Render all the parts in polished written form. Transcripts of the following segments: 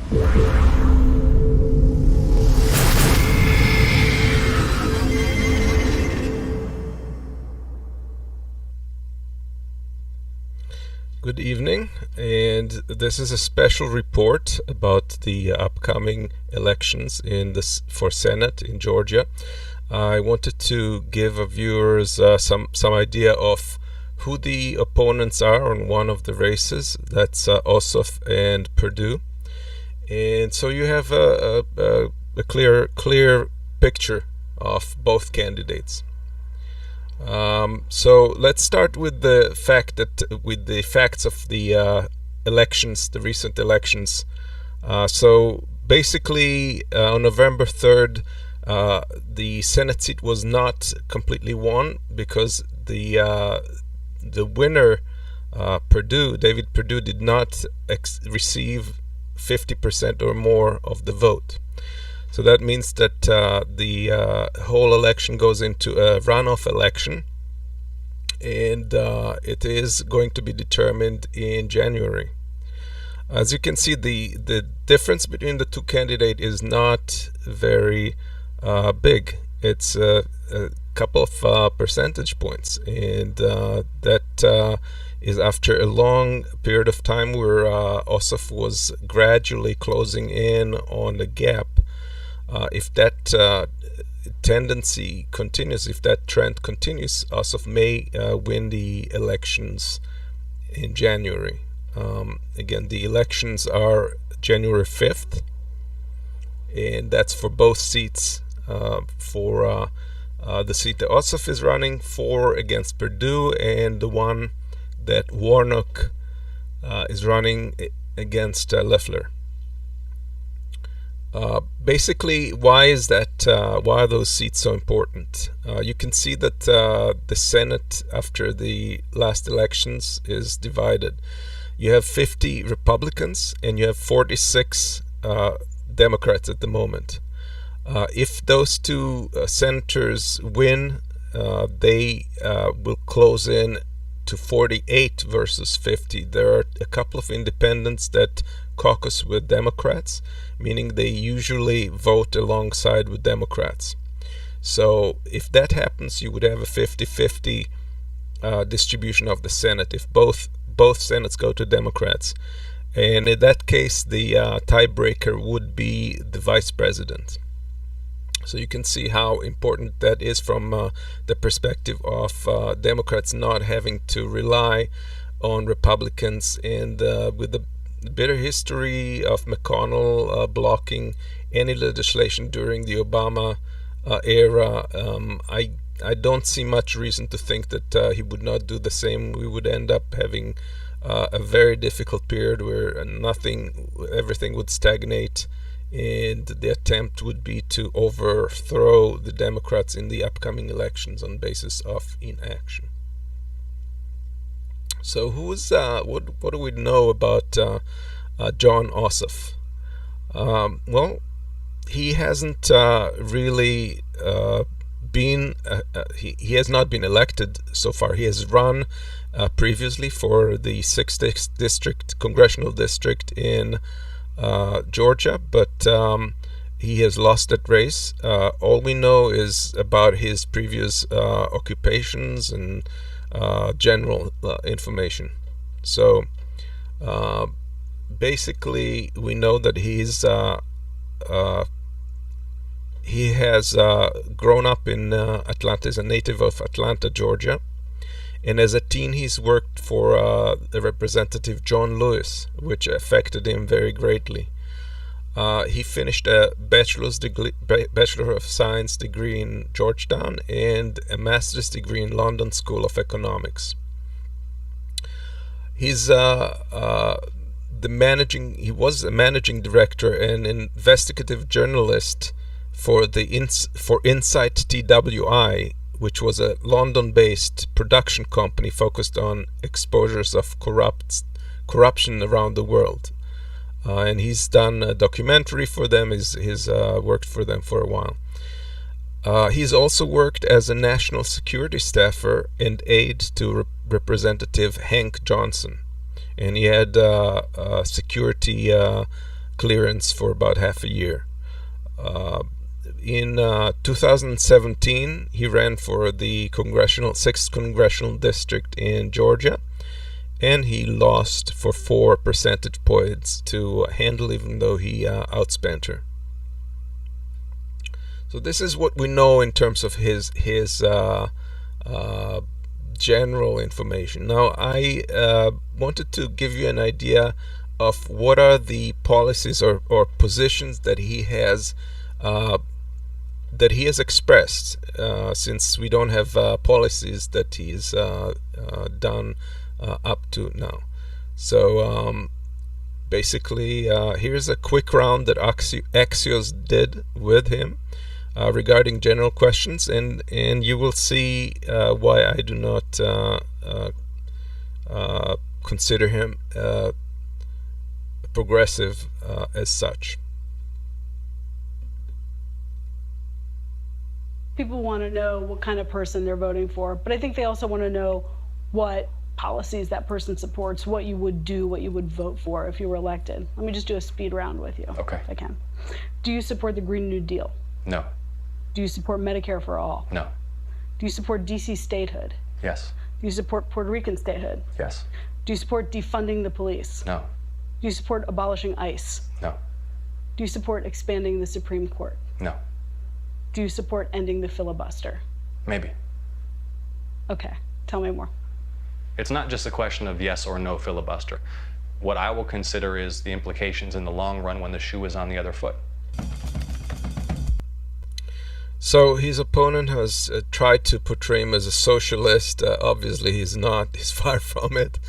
Good evening, and this is a special report about the upcoming elections for Senate in Georgia. I wanted to give our viewers some idea of who the opponents are on one of the races. That's Ossoff and Perdue, and so you have a clear picture of both candidates. So let's start with the facts of the elections, the recent elections. So basically, on November 3rd, the Senate seat was not completely won because the winner, David Perdue, did not receive 50% or more of the vote. So that means that the whole election goes into a runoff election, and it is going to be determined in January. As you can see, the difference between the two candidates is not very big. It's a couple of percentage points, and that is after a long period of time where Ossoff was gradually closing in on the gap. If that tendency continues, if that trend continues, Ossoff may win the elections in January. Again, the elections are January 5th, and that's for both seats. For the seat that Ossoff is running for against Perdue, and the one that Warnock is running against Loeffler. Basically, why is that? Why are those seats so important? You can see that the Senate, after the last elections, is divided. You have 50 Republicans and you have 46 Democrats at the moment. If those two senators win, they will close in to 48 versus 50. There are a couple of independents that caucus with Democrats, meaning they usually vote alongside with Democrats. So if that happens, you would have a 50-50 distribution of the Senate if both Senates go to Democrats. And in that case, the tiebreaker would be the vice president. So you can see how important that is from the perspective of Democrats not having to rely on Republicans, and with the bitter history of McConnell blocking any legislation during the Obama era, I don't see much reason to think that he would not do the same. We would end up having a very difficult period where everything would stagnate, and the attempt would be to overthrow the Democrats in the upcoming elections on basis of inaction. So what do we know about John Ossoff? Well, he hasn't really been he has not been elected so far. He has run previously for the 6th congressional district in Georgia, but he has lost that race. All we know is about his previous occupations and general information. So basically, we know that he has grown up in Atlanta. Is a native of Atlanta, Georgia, and as a teen he's worked for the Representative John Lewis, which affected him very greatly. He finished a Bachelor of Science degree in Georgetown and a Master's degree in London School of Economics. He's he was a managing director and investigative journalist for Insight TWI, which was a London-based production company focused on exposures of corruption around the world. And he's done a documentary for them. He's worked for them for a while. He's also worked as a national security staffer and aide to Representative Hank Johnson, and he had security clearance for about half a year. In 2017, he ran for the 6th Congressional District in Georgia, and he lost for 4 percentage points to Handel, even though he outspent her. So this is what we know in terms of his general information. Now, I wanted to give you an idea of what are the policies or positions that he has expressed, since we don't have policies that he's done up to now. So basically, here's a quick round that Axios did with him regarding general questions, and you will see why I do not consider him progressive as such. People want to know what kind of person they're voting for, but I think they also want to know what policies that person supports, what you would do, what you would vote for if you were elected. Let me just do a speed round with you, Okay. if I can. Do you support the Green New Deal? No. Do you support Medicare for all? No. Do you support DC statehood? Yes. Do you support Puerto Rican statehood? Yes. Do you support defunding the police? No. Do you support abolishing ICE? No. Do you support expanding the Supreme Court? No. Do you support ending the filibuster? Maybe. Okay, tell me more. It's not just a question of yes or no filibuster. What I will consider is the implications in the long run when the shoe is on the other foot. So his opponent has tried to portray him as a socialist. Obviously, he's not. He's far from it.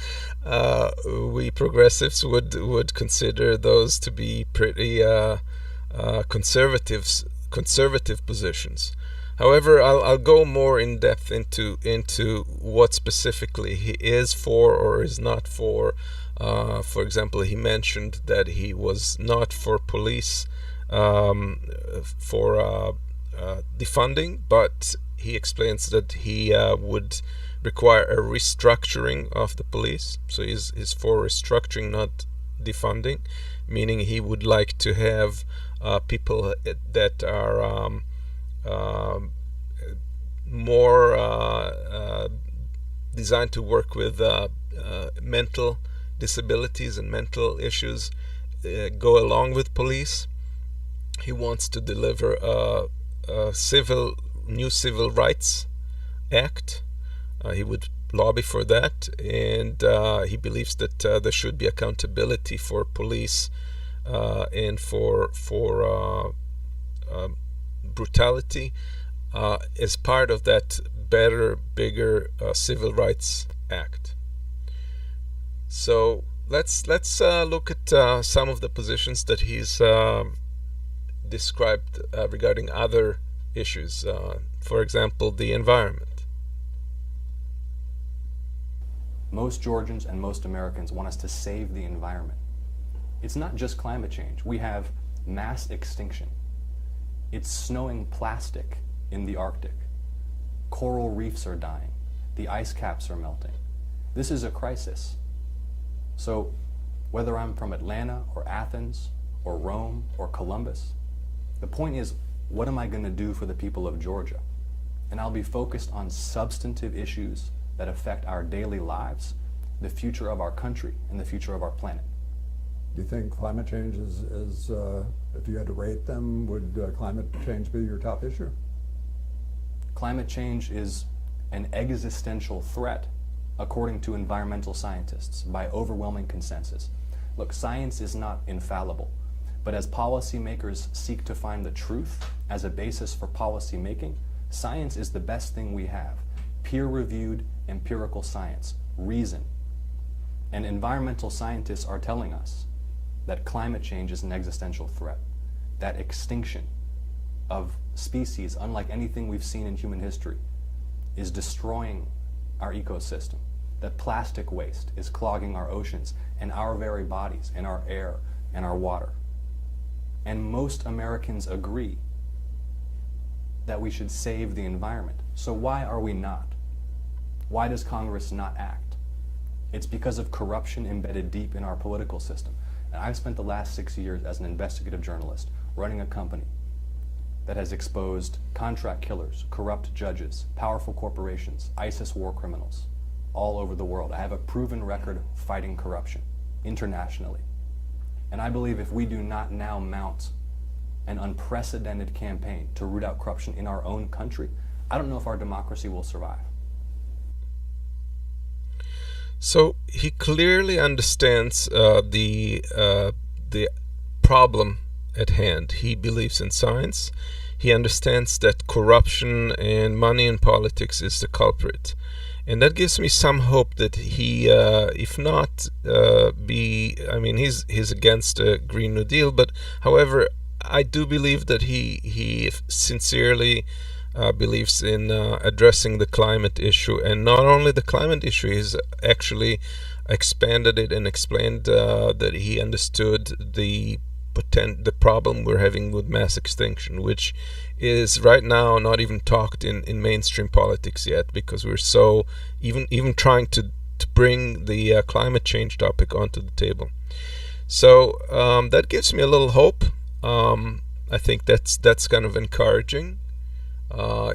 We progressives would consider those to be pretty conservative positions. However, I'll go more in depth into what specifically he is for or is not for. For example, he mentioned that he was not for police for defunding, but he explains that he would require a restructuring of the police. So he's for restructuring, not defunding, meaning he would like to have people that are more designed to work with mental disabilities and mental issues go along with police. He wants to deliver a new civil rights act. He would lobby for that, and he believes that there should be accountability for police and for brutality as part of that better, bigger civil rights act. So let's look at some of the positions that he's described regarding other issues. For example, the environment. Most Georgians and most Americans want us to save the environment. It's not just climate change. We have mass extinction. It's snowing plastic in the Arctic. Coral reefs are dying. The ice caps are melting. This is a crisis. So whether I'm from Atlanta or Athens or Rome or Columbus, the point is, what am I going to do for the people of Georgia? And I'll be focused on substantive issues that affect our daily lives, the future of our country, and the future of our planet. Do you think climate change is if you had to rate them, would climate change be your top issue? Climate change is an existential threat, according to environmental scientists, by overwhelming consensus. Look, science is not infallible, but as policymakers seek to find the truth as a basis for policy making, science is the best thing we have. Peer-reviewed empirical science, reason. And environmental scientists are telling us that climate change is an existential threat, that extinction of species, unlike anything we've seen in human history, is destroying our ecosystem, that plastic waste is clogging our oceans and our very bodies and our air and our water. And most Americans agree that we should save the environment. So why are we not? Why does Congress not act? It's because of corruption embedded deep in our political system. And I've spent the last 6 years as an investigative journalist running a company that has exposed contract killers, corrupt judges, powerful corporations, ISIS war criminals all over the world. I have a proven record fighting corruption internationally. And I believe if we do not now mount an unprecedented campaign to root out corruption in our own country, I don't know if our democracy will survive. So he clearly understands the problem at hand. He believes in science. He understands that corruption and money in politics is the culprit. And that gives me some hope that he, if not he's against a Green New Deal, but however, I do believe that he sincerely believes in addressing the climate issue, and not only the climate issue, he's actually expanded it and explained that he understood the problem we're having with mass extinction, which is right now not even talked in mainstream politics yet, because we're so even trying to bring the climate change topic onto the table. So that gives me a little hope. I think that's kind of encouraging,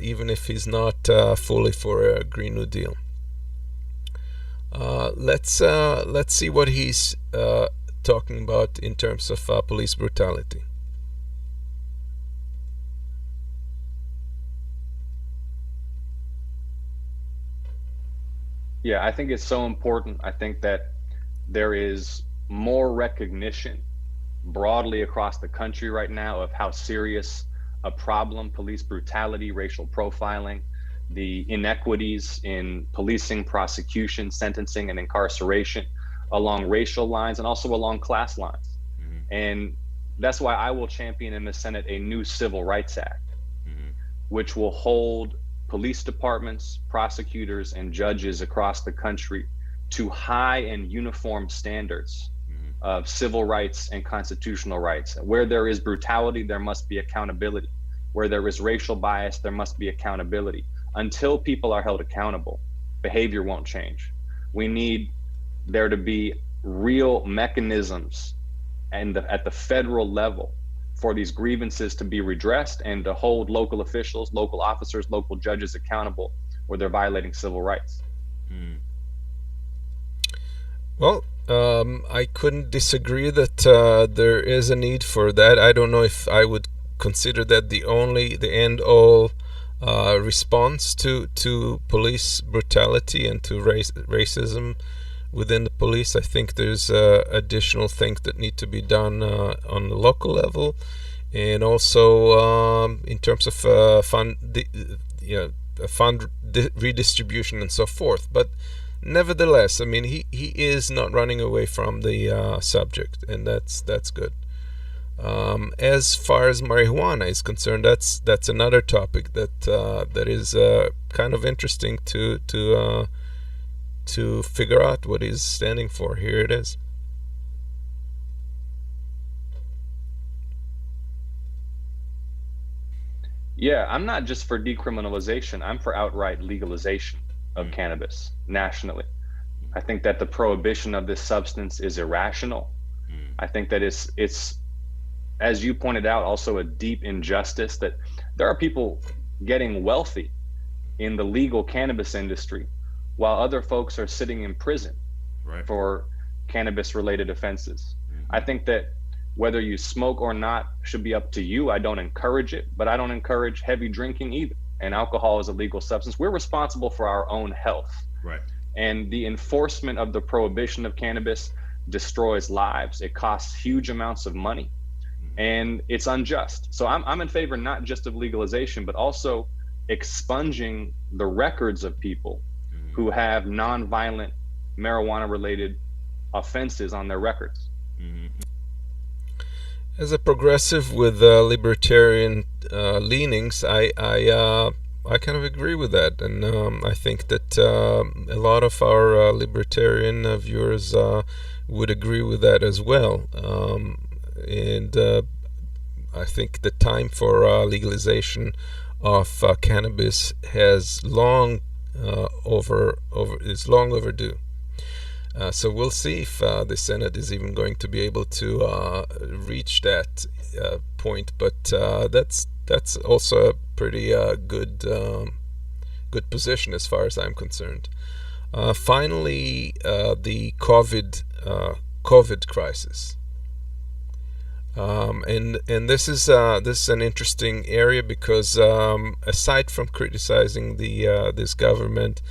even if he's not fully for a Green New Deal. Let's see what he's talking about in terms of police brutality. Yeah, I think it's so important. I think that there is more recognition broadly across the country right now of how serious a problem police brutality, racial profiling, the inequities in policing, prosecution, sentencing, and incarceration along racial lines and also along class lines. Mm-hmm. And that's why I will champion in the Senate a new Civil Rights Act, mm-hmm. which will hold police departments, prosecutors, and judges across the country to high and uniform standards of civil rights and constitutional rights. Where there is brutality, there must be accountability. Where there is racial bias, there must be accountability. Until people are held accountable, behavior won't change. We need there to be real mechanisms at the federal level for these grievances to be redressed and to hold local officials, local officers, local judges accountable where they're violating civil rights. Well, I couldn't disagree that there is a need for that. I don't know if I would consider that the end-all response to police brutality and to racism within the police. I think there's additional things that need to be done on the local level, and also in terms of fund redistribution and so forth. But nevertheless, I mean, he is not running away from the subject, and that's good. As far as marijuana is concerned, that's another topic that is kind of interesting to figure out what he's standing for. Here it is. Yeah, I'm not just for decriminalization. I'm for outright legalization of cannabis nationally. I think that the prohibition of this substance is irrational. I think that it's, as you pointed out, also a deep injustice that there are people getting wealthy in the legal cannabis industry while other folks are sitting in prison for cannabis related offenses. I think that whether you smoke or not should be up to you. I don't encourage it, but I don't encourage heavy drinking either. And alcohol is a legal substance. We're responsible for our own health. Right. And the enforcement of the prohibition of cannabis destroys lives. It costs huge amounts of money, and it's unjust. So I'm in favor not just of legalization, but also expunging the records of people who have nonviolent marijuana-related offenses on their records. As a progressive with libertarian leanings, I kind of agree with that, and I think that a lot of our libertarian viewers would agree with that as well. And I think the time for legalization of cannabis has long overdue. So we'll see if the Senate is even going to be able to reach that point. But that's also a pretty good position as far as I'm concerned. Finally, the COVID crisis. And this is an interesting area because aside from criticizing the this government,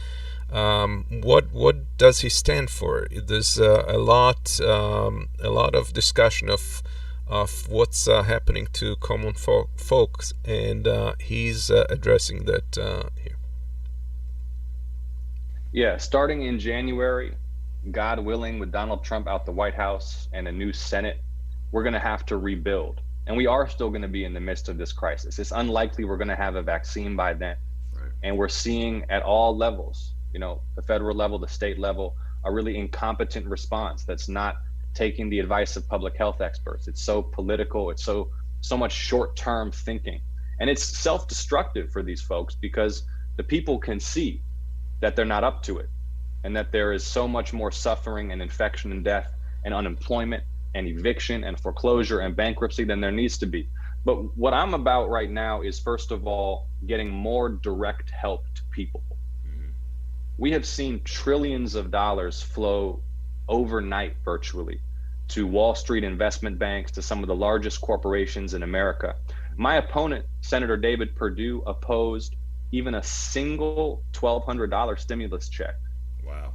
what does he stand for? There's a lot of discussion of what's happening to common folks, and he's addressing that here. Yeah, starting in January, God willing, with Donald Trump out the White House and a new Senate, we're going to have to rebuild. And we are still going to be in the midst of this crisis. It's unlikely we're going to have a vaccine by then. Right. And we're seeing at all levels, the federal level, the state level, a really incompetent response that's not taking the advice of public health experts. It's so political. It's so much short-term thinking. And it's self-destructive for these folks because the people can see that they're not up to it and that there is so much more suffering and infection and death and unemployment and eviction and foreclosure and bankruptcy than there needs to be. But what I'm about right now is, first of all, getting more direct help to people. We have seen trillions of dollars flow overnight virtually to Wall Street investment banks, to some of the largest corporations in America. My opponent, Senator David Perdue, opposed even a single $1,200 stimulus check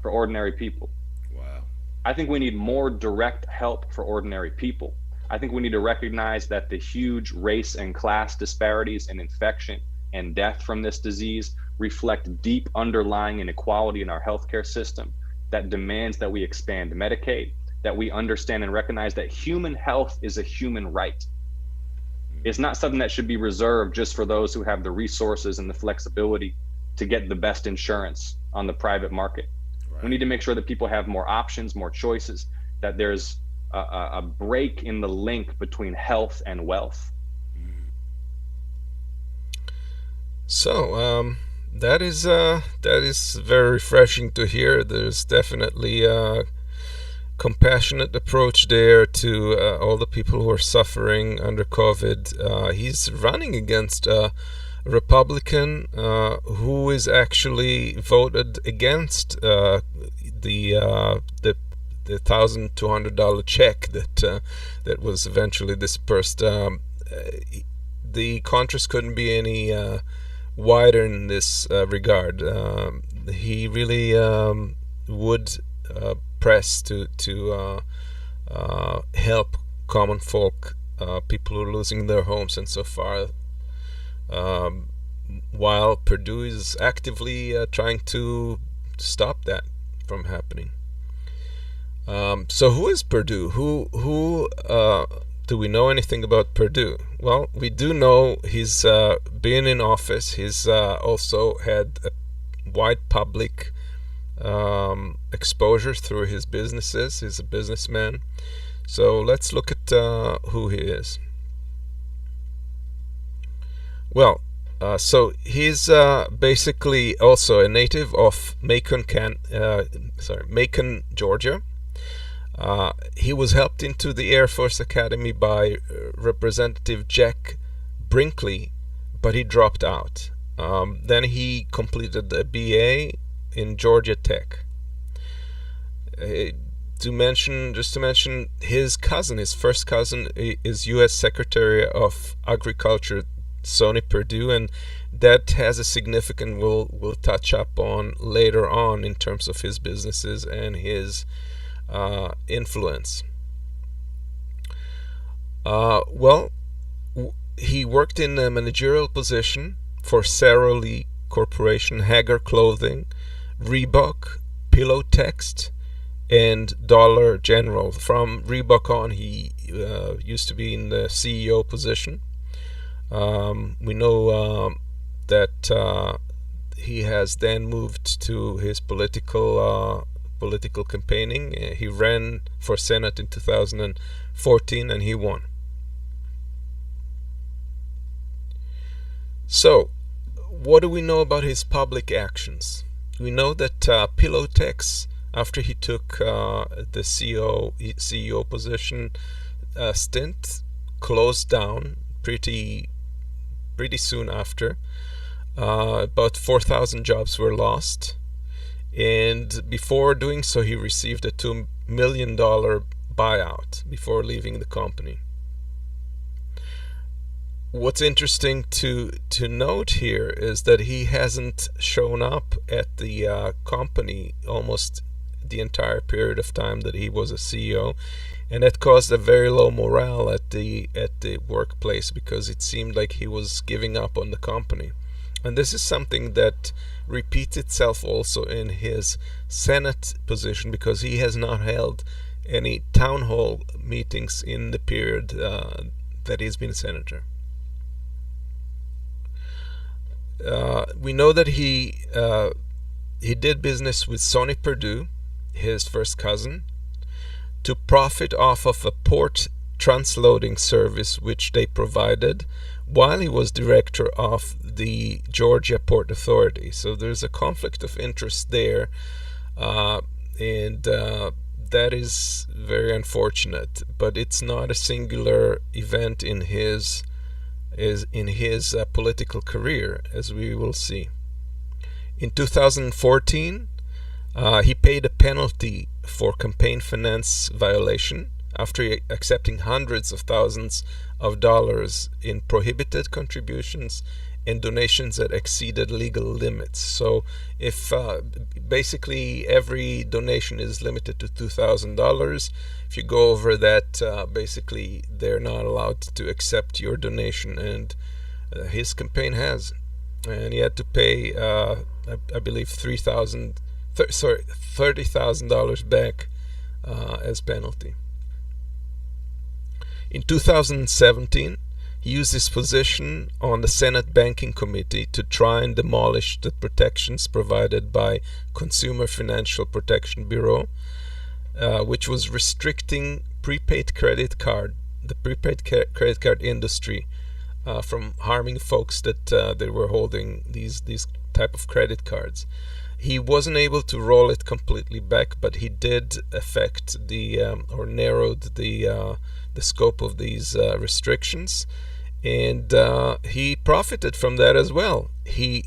for ordinary people. Wow. I think we need more direct help for ordinary people. I think we need to recognize that the huge race and class disparities in infection and death from this disease reflect deep underlying inequality in our healthcare system that demands that we expand Medicaid, that we understand and recognize that human health is a human right. It's not something that should be reserved just for those who have the resources and the flexibility to get the best insurance on the private market. Right. We need to make sure that people have more options, more choices, that there's a break in the link between health and wealth. So that is very refreshing to hear. There's definitely a compassionate approach there to all the people who are suffering under COVID. He's running against a Republican who is actually voted against the $1,200 check that was eventually dispersed. The contrast couldn't be any wider in this regard. He really would press to help common folk, people who are losing their homes and so far, while Perdue is actively trying to stop that from happening. So who is Perdue? Who do we know anything about Perdue? Well, we do know he's been in office. He's also had a wide public exposure through his businesses. He's a businessman. So let's look at who he is. Well, so he's basically also a native of Macon, Georgia. He was helped into the Air Force Academy by Representative Jack Brinkley, but he dropped out. Then he completed a BA in Georgia Tech. To mention his first cousin is U.S. Secretary of Agriculture Sonny Perdue, and that has a significant we'll touch up on later on in terms of his businesses and his influence. He worked in a managerial position for Sara Lee Corporation, Hager Clothing, Reebok, Pillow Text, and Dollar General. From Reebok on, he used to be in the CEO position. We know that he has then moved to his political campaigning. He ran for Senate in 2014 and he won. So, what do we know about his public actions? We know that Pillow Text after he took the CEO position, stint closed down pretty soon after. About 4,000 jobs were lost, and before doing so, he received a $2 million buyout before leaving the company. What's interesting to note here is that he hasn't shown up at the company almost the entire period of time that he was a CEO, and that caused a very low morale at the workplace, because it seemed like he was giving up on the company. And this is something that repeats itself also in his Senate position, because he has not held any town hall meetings in the period that he's been senator. We know that he did business with Sonny Perdue, his first cousin, to profit off of a port transloading service which they provided while he was director of the Georgia Port Authority. So there's a conflict of interest there, and that is very unfortunate. But it's not a singular event in his political career, as we will see. In 2014, he paid a penalty for campaign finance violation after accepting hundreds of thousands of dollars in prohibited contributions and donations that exceeded legal limits. So if basically every donation is limited to $2,000, if you go over that, basically they're not allowed to accept your donation, and his campaign has. And he had to pay, I believe, $30,000 back as penalty. In 2017, he used his position on the Senate Banking Committee to try and demolish the protections provided by Consumer Financial Protection Bureau, which was restricting the prepaid credit card industry from harming folks that they were holding these type of credit cards. He wasn't able to roll it completely back, but he did affect or narrowed the scope of these restrictions, and he profited from that as well. He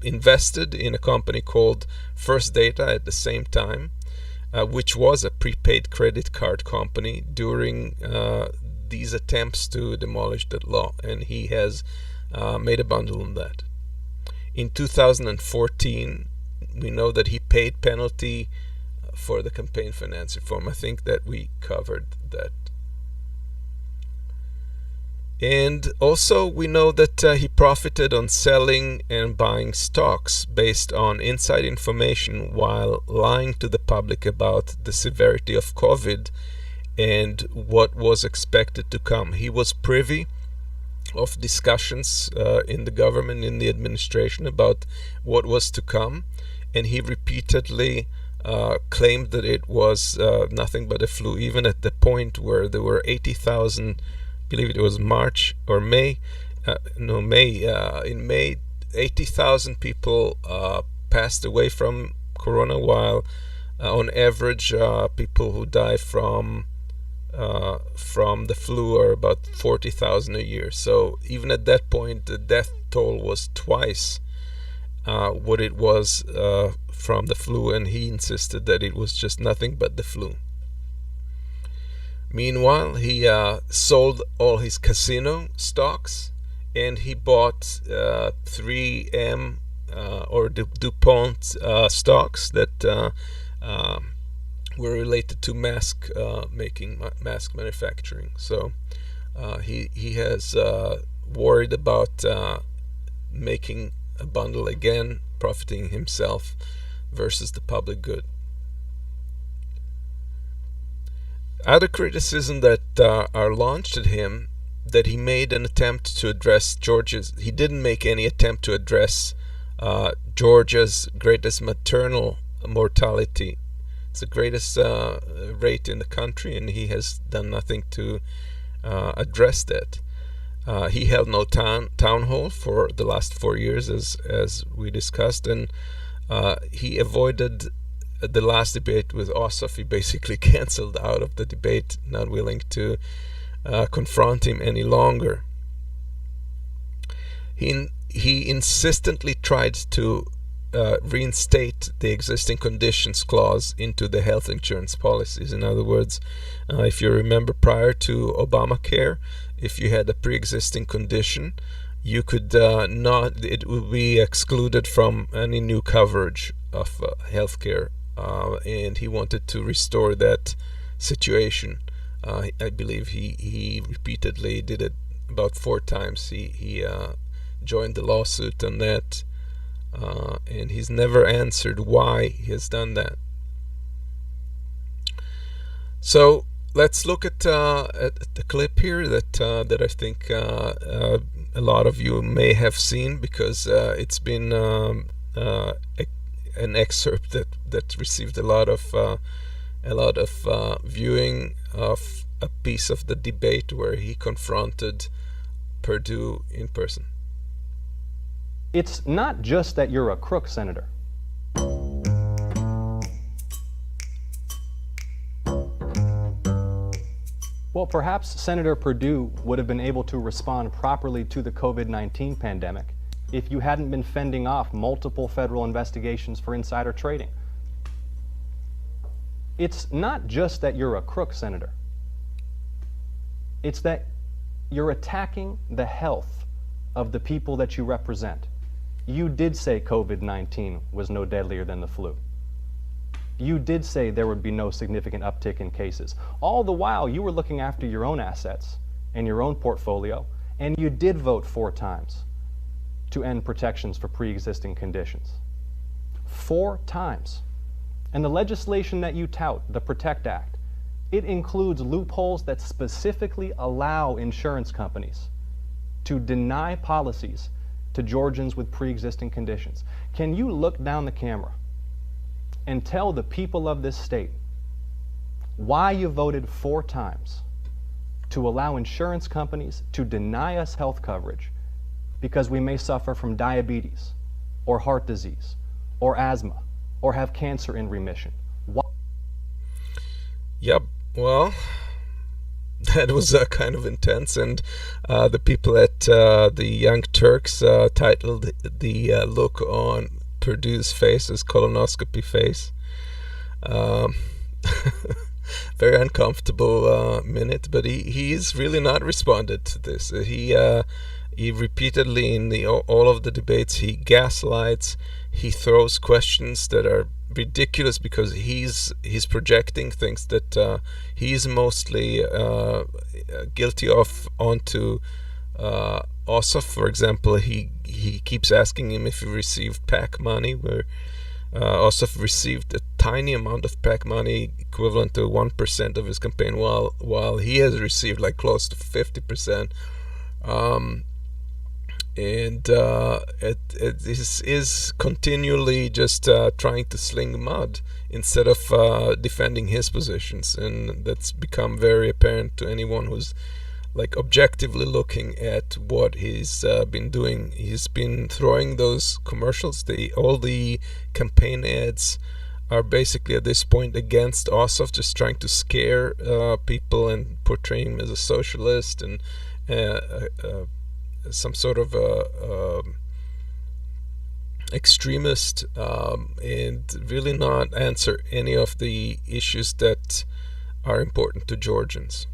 invested in a company called First Data at the same time, which was a prepaid credit card company during these attempts to demolish that law, and he has made a bundle on that. In 2014, we know that he paid penalty for the campaign finance reform. I think that we covered that. And also we know that he profited on selling and buying stocks based on inside information while lying to the public about the severity of COVID and what was expected to come. He was privy of discussions in the government, in the administration, about what was to come, and he repeatedly claimed that it was nothing but a flu, even at the point where there were 80,000, I believe it was March or May, in May, 80,000 people passed away from corona, while on average people who die from the flu are about 40,000 a year. So even at that point, the death toll was twice what it was from the flu, and he insisted that it was just nothing but the flu. Meanwhile, he sold all his casino stocks, and he bought 3M or DuPont stocks that were related to mask manufacturing. So he has worried about making a bundle again, profiting himself versus the public good. Other criticism that are launched at him, that he made an attempt to address he didn't make any attempt to address Georgia's greatest maternal mortality. It's the greatest rate in the country, and he has done nothing to address that. He held no town hall for the last 4 years, as we discussed, and he avoided the last debate with Ossoff, he basically canceled out of the debate, not willing to confront him any longer. He insistently tried to reinstate the existing conditions clause into the health insurance policies. In other words, if you remember, prior to Obamacare, if you had a pre-existing condition, you could not, it would be excluded from any new coverage of healthcare, and he wanted to restore that situation. I believe he repeatedly did it about 4 times. He joined the lawsuit on that, and he's never answered why he has done that. So let's look at the clip here that I think a lot of you may have seen, because it's been an excerpt that received a lot of viewing of a piece of the debate where he confronted Perdue in person. It's not just that you're a crook, Senator. Well, perhaps Senator Perdue would have been able to respond properly to the COVID-19 pandemic if you hadn't been fending off multiple federal investigations for insider trading. It's not just that you're a crook, Senator. It's that you're attacking the health of the people that you represent. You did say COVID-19 was no deadlier than the flu. You did say there would be no significant uptick in cases. All the while, you were looking after your own assets and your own portfolio, and you did vote 4 times to end protections for pre-existing conditions. 4 times. And the legislation that you tout, the PROTECT Act, it includes loopholes that specifically allow insurance companies to deny policies to Georgians with pre-existing conditions. Can you look down the camera and tell the people of this state why you voted 4 times to allow insurance companies to deny us health coverage because we may suffer from diabetes or heart disease or asthma or have cancer in remission? Why? Yep, well, that was kind of intense, and the people at the Young Turks titled the look on Perdue's face as colonoscopy face. Very uncomfortable minute, but he's really not responded to this. He repeatedly in all of the debates, he gaslights, he throws questions that are ridiculous because he's projecting things that he's mostly guilty of onto Ossoff. For example, he keeps asking him if he received PAC money, where Ossoff received a tiny amount of PAC money equivalent to 1% of his campaign, while he has received like close to 50%. And it is continually just trying to sling mud instead of defending his positions, and that's become very apparent to anyone who's like objectively looking at what he's been doing. He's been throwing those commercials. All the campaign ads are basically at this point against Ossoff, just trying to scare people and portray him as a socialist and some sort of extremist, and really not answer any of the issues that are important to Georgians.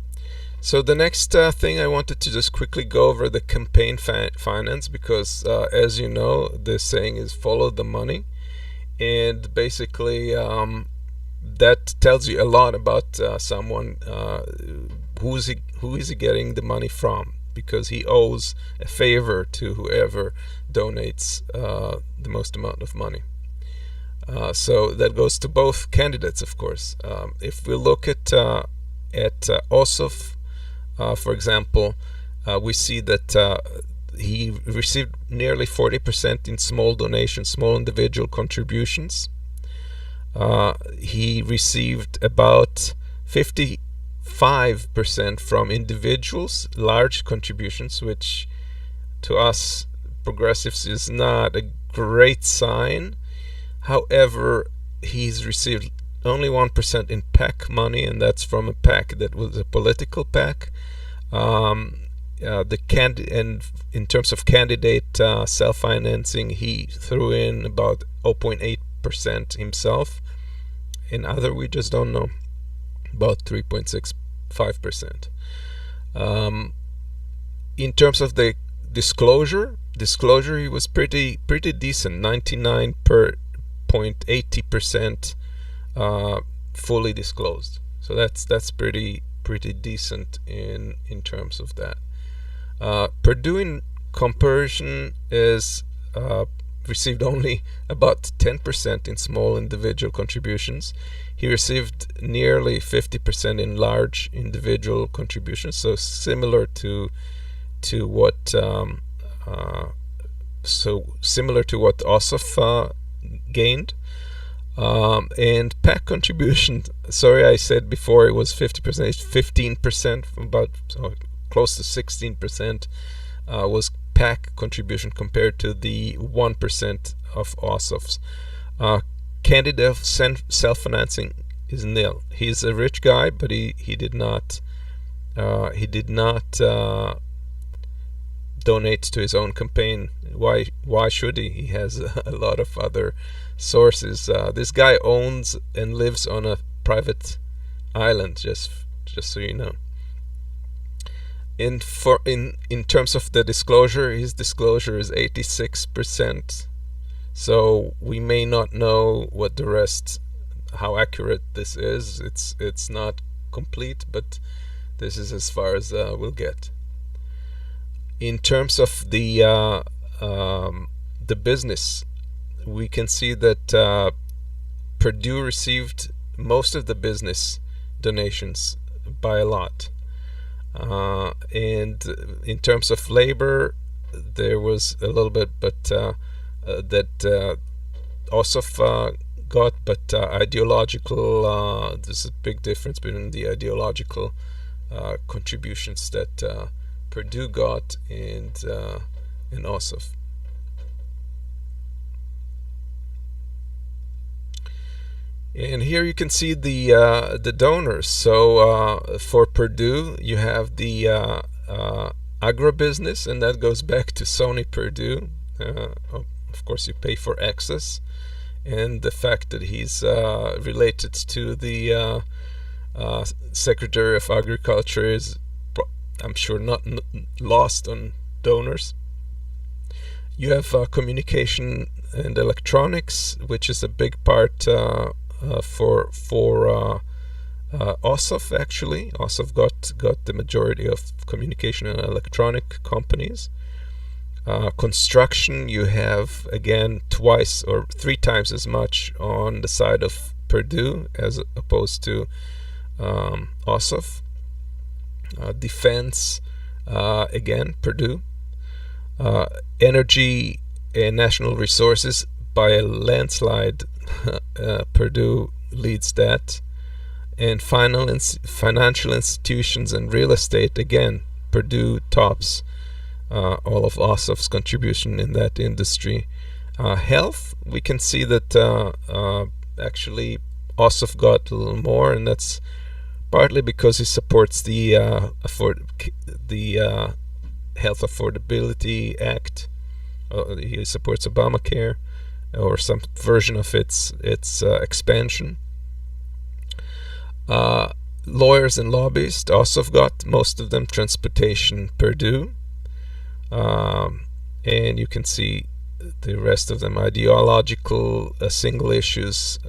So the next thing I wanted to just quickly go over the campaign finance, because as you know, the saying is follow the money, and basically that tells you a lot about someone. Who is he getting the money from? Because he owes a favor to whoever donates the most amount of money. So that goes to both candidates, of course. If we look at Ossoff, for example, we see that he received nearly 40% in small donations, small individual contributions. He received about 55% from individuals, large contributions, which to us progressives is not a great sign. However, he's received only 1% in PAC money, and that's from a PAC that was a political PAC. And in terms of candidate self-financing, he threw in about 0.8% himself. In other, we just don't know, about 3.65%. In terms of the disclosure, he was pretty decent, 99.80% fully disclosed. So that's pretty decent in terms of that. Perdue, in comparison, is received only about 10% in small individual contributions. He received nearly 50% in large individual contributions, so similar to what Ossoff gained. And PAC contribution, sorry, I said before it was 50%, it's 15%, about close to 16% was PAC contribution compared to the 1% of Ossoff's. Candidate self-financing is nil. He's a rich guy, but he did not donate to his own campaign. Why should he? He has a lot of other sources. This guy owns and lives on a private island, just so you know. In terms of the disclosure, his disclosure is 86%. So we may not know what the rest, how accurate this is. It's not complete, but this is as far as we'll get. In terms of the business, we can see that Perdue received most of the business donations by a lot. And in terms of labor, there was a little bit, but that Ossoff got, but ideological, there's a big difference between the ideological contributions that Perdue got and Ossoff. And here you can see the donors. So for Perdue, you have the agribusiness, and that goes back to Sony Perdue. Of course, you pay for access, and the fact that he's related to the Secretary of Agriculture is, I'm sure, not lost on donors. You have communication and electronics, which is a big part for Ossoff. Actually, Ossoff got the majority of communication and electronic companies. Construction, you have again twice or three times as much on the side of Perdue as opposed to Ossoff. Defense, again Perdue. Energy and national resources, by a landslide, Perdue leads that. And financial institutions and real estate, again Perdue tops all of Ossoff's contribution in that industry. Health, we can see that actually Ossoff got a little more, and that's partly because he supports the Health Affordability Act. He supports Obamacare, or some version of its expansion. Lawyers and lobbyists, Ossoff got most of them. Transportation, Perdue. And you can see the rest of them. Ideological single issues,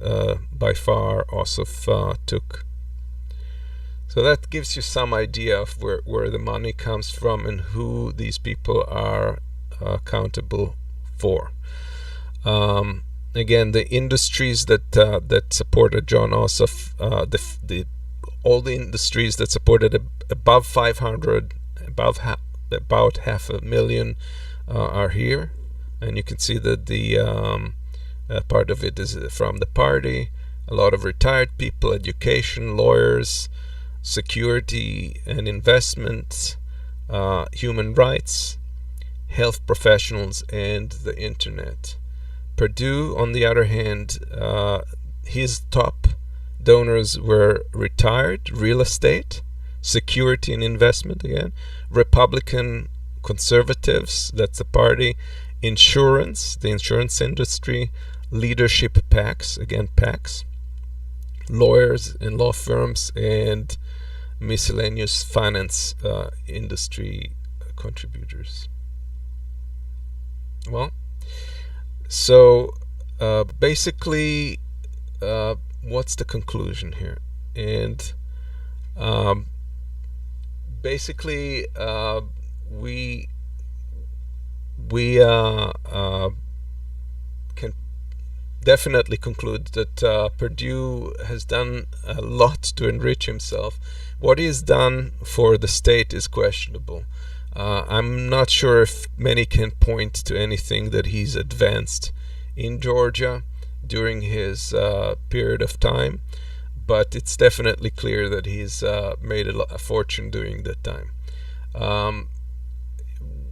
by far Ossoff took. So that gives you some idea of where the money comes from and who these people are accountable for. Again, the industries that supported John Ossoff, all the industries that supported above 500, about 500,000 are here, and you can see that the part of it is from the party. A lot of retired people, education, lawyers, security and investment, human rights, health professionals, and the internet. Perdue, on the other hand, his top donors were retired, real estate, security and investment again, Republican conservatives, that's the party, insurance, the insurance industry, leadership PACs, again PACs, lawyers and law firms, and miscellaneous finance industry contributors. Well, so basically, what's the conclusion here? And basically, we can definitely conclude that Perdue has done a lot to enrich himself. What he has done for the state is questionable. I'm not sure if many can point to anything that he's advanced in Georgia during his period of time, but it's definitely clear that he's made a fortune during that time.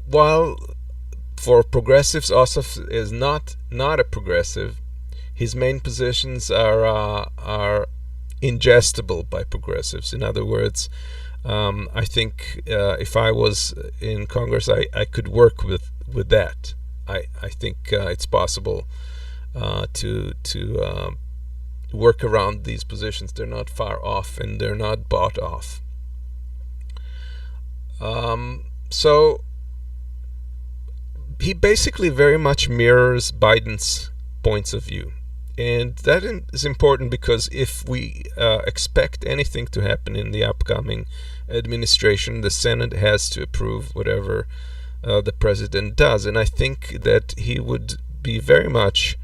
While for progressives, Ossoff is not a progressive, his main positions are ingestible by progressives. In other words, I think if I was in Congress, I could work with that. I think it's possible to work around these positions. They're not far off, and they're not bought off. So he basically very much mirrors Biden's points of view. And that is important because if we expect anything to happen in the upcoming administration, the Senate has to approve whatever the president does. And I think that he would be very much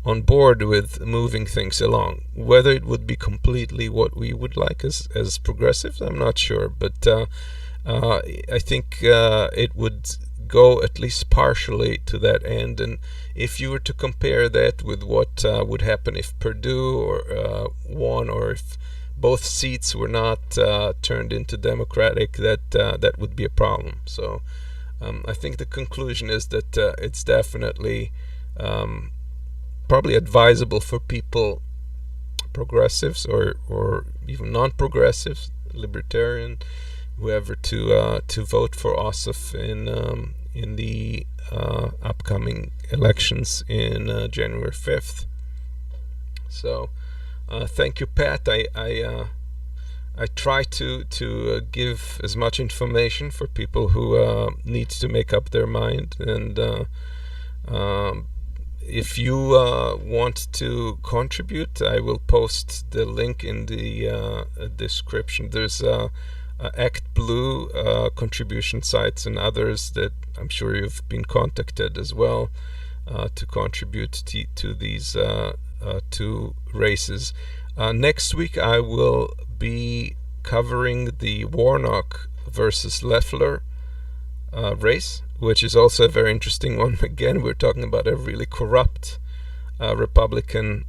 on board with moving things along. Whether it would be completely what we would like as progressives, I'm not sure. But I think it would go at least partially to that end. And if you were to compare that with what would happen if Perdue or won, or if both seats were not turned into Democratic, that would be a problem. So I think the conclusion is that it's definitely probably advisable for people, progressives or even non-progressives, libertarian, whoever, to vote for Ossoff in the upcoming elections in January 5th. So thank you, Pat. I try to give as much information for people who need to make up their mind. And if you want to contribute, I will post the link in the description. There's Act Blue contribution sites and others that I'm sure you've been contacted as well to contribute to these two races. Next week I will be covering the Warnock versus Loeffler race, which is also a very interesting one. Again, we're talking about a really corrupt Republican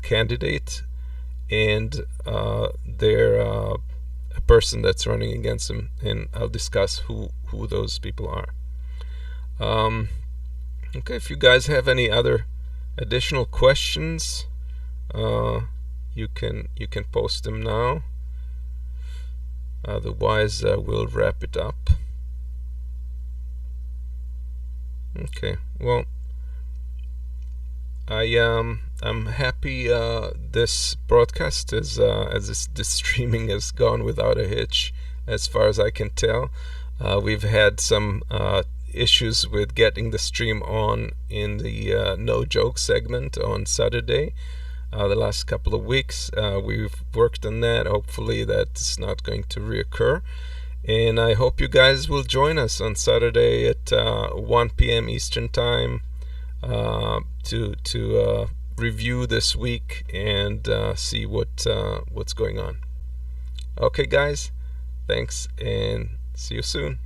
candidate, and their a person that's running against him, and I'll discuss who those people are. Okay, if you guys have any other additional questions, you can post them now. Otherwise, we'll wrap it up. Okay, well, I'm happy this broadcast is this streaming has gone without a hitch, as far as I can tell. We've had some issues with getting the stream on in the no joke segment on Saturday. The last couple of weeks we've worked on that. Hopefully that's not going to reoccur, and I hope you guys will join us on Saturday at 1 p.m. Eastern Time to review this week and see what's going on. Okay, guys, thanks, and see you soon.